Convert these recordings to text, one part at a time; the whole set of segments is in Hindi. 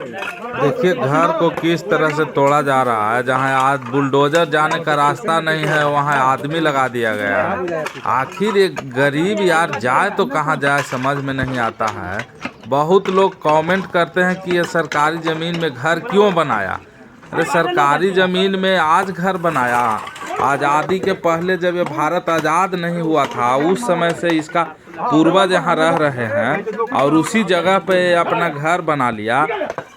देखिए घर को किस तरह से तोड़ा जा रहा है। जहां आज बुलडोजर जाने का रास्ता नहीं है वहां आदमी लगा दिया गया है। आखिर एक गरीब यार जाए तो कहां जाए समझ में नहीं आता है। बहुत लोग कमेंट करते हैं कि ये सरकारी ज़मीन में घर क्यों बनाया। अरे सरकारी ज़मीन में आज घर बनाया। आज़ादी के पहले जब ये भारत आज़ाद नहीं हुआ था उस समय से इसका पूर्वज यहाँ रह रहे हैं और उसी जगह पे अपना घर बना लिया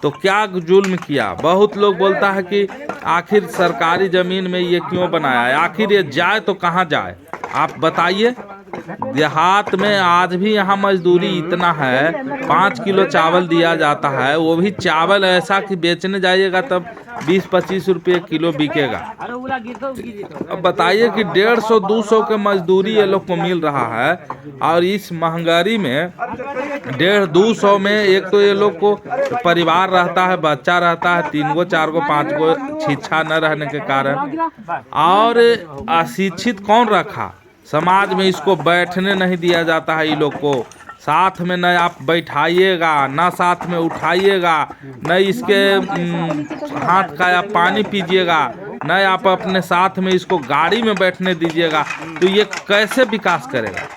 तो क्या जुल्म किया। बहुत लोग बोलता है कि आखिर सरकारी ज़मीन में ये क्यों बनाया है, आखिर ये जाए तो कहाँ जाए आप बताइए। देहात में आज भी यहाँ मजदूरी इतना है, 5 किलो चावल दिया जाता है, वो भी चावल ऐसा कि बेचने जाइएगा तब 20-25 रुपये किलो बिकेगा। अब बताइए कि 150-200 के मजदूरी ये लोग को मिल रहा है और इस महंगाई में 150-200 में एक तो ये लोग को परिवार रहता है, बच्चा रहता है, 3 गो 4 गो 5 गो, शिक्षा न रहने के कारण। और अशिक्षित कौन रखा समाज में, इसको बैठने नहीं दिया जाता है। ये लोग को साथ में न आप बैठाइएगा न साथ में उठाइएगा, न इसके हाथ का आप पानी पीजिएगा, न आप अपने साथ में इसको गाड़ी में बैठने दीजिएगा। तो ये कैसे विकास करेगा।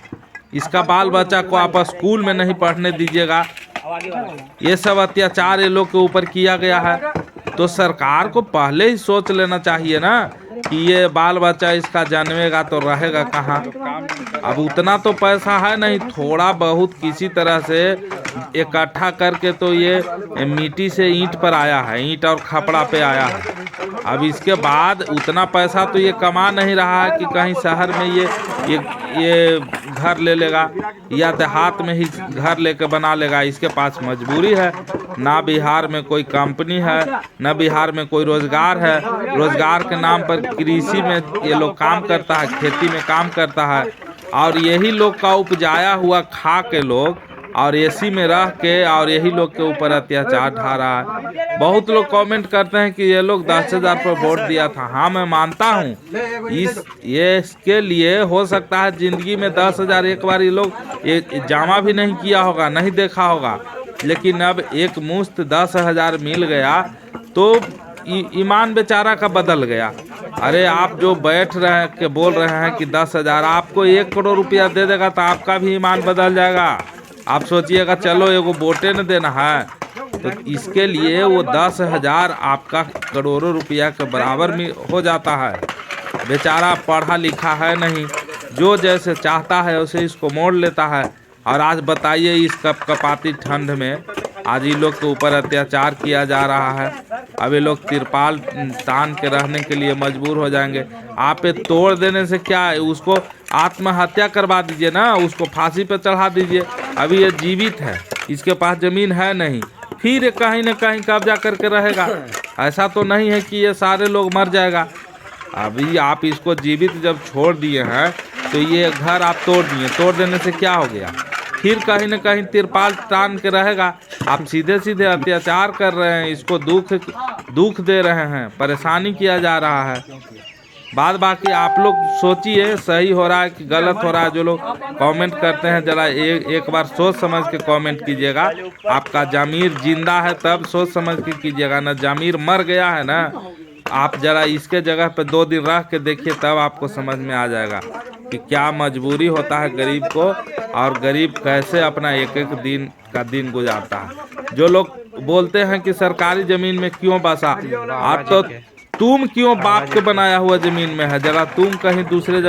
इसका बाल बच्चा को आप स्कूल में नहीं पढ़ने दीजिएगा। ये सब अत्याचार ये लोग के ऊपर किया गया है। तो सरकार को पहले ही सोच लेना चाहिए ना कि ये बाल बच्चा इसका जन्मेगा तो रहेगा कहाँ। अब उतना तो पैसा है नहीं, थोड़ा बहुत किसी तरह से इकट्ठा करके तो ये मिट्टी से ईंट पर आया है, ईंट और खपड़ा पे आया है। अब इसके बाद उतना पैसा तो ये कमा नहीं रहा है कि कहीं शहर में ये घर ले लेगा या देहात में ही घर लेके बना लेगा। इसके पास मजबूरी है, ना बिहार में कोई कंपनी है, ना बिहार में कोई रोजगार है। रोजगार के नाम पर कृषि में ये लोग काम करता है, खेती में काम करता है और यही लोग का उपजाया हुआ खा के लोग और एसी में रह के और यही लोग के ऊपर अत्याचार ढा रहा है। बहुत लोग कमेंट करते हैं कि ये लोग 10,000 पर वोट दिया था। हाँ मैं मानता हूँ इसके लिए हो सकता है ज़िंदगी में 10,000 एक बार ये लोग जमा भी नहीं किया होगा, नहीं देखा होगा, लेकिन अब एक मुश्त 10,000 मिल गया तो ईमान बेचारा का बदल गया। अरे आप जो बैठ रहे के बोल रहे हैं कि 10,000 आपको 1 करोड़ रुपया दे देगा तो आपका भी ईमान बदल जाएगा। आप सोचिएगा चलो एगो वोटे न देना है तो इसके लिए वो 10,000 आपका करोड़ों रुपया के बराबर में हो जाता है। बेचारा पढ़ा लिखा है नहीं, जो जैसे चाहता है उसे इसको मोड़ लेता है। और आज बताइए इस कपकपाती ठंड में आज ये लोग के ऊपर अत्याचार किया जा रहा है। अब ये लोग तिरपाल तान के रहने के लिए मजबूर हो जाएंगे। आप ये तोड़ देने से क्या है, उसको आत्महत्या करवा दीजिए ना, उसको फांसी पे चढ़ा दीजिए। अभी ये जीवित है, इसके पास ज़मीन है नहीं, फिर ये कहीं न कहीं कब्जा करके रहेगा। ऐसा तो नहीं है कि ये सारे लोग मर जाएगा। अभी आप इसको जीवित जब छोड़ दिए हैं तो ये घर आप तोड़ दिए, तोड़ देने से क्या हो गया, फिर कहीं न कहीं तिरपाल तान के रहेगा। आप सीधे सीधे अत्याचार कर रहे हैं, इसको दुख दे रहे हैं, परेशानी किया जा रहा है। बाद बाकी आप लोग सोचिए सही हो रहा है कि गलत हो रहा है। जो लोग कमेंट करते हैं जरा एक बार सोच समझ के कमेंट कीजिएगा। आपका ज़मीर जिंदा है तब सोच समझ के कीजिएगा, ना ज़मीर मर गया है ना। आप जरा इसके जगह पे 2 दिन रह के देखिए तब आपको समझ में आ जाएगा कि क्या मजबूरी होता है गरीब को और गरीब कैसे अपना एक एक दिन का दिन गुजारता है। जो लोग बोलते हैं कि सरकारी ज़मीन में क्यों बसा, आप तो तुम क्यों बाप के बनाया हुआ ज़मीन में है, जरा तुम कहीं दूसरे जगह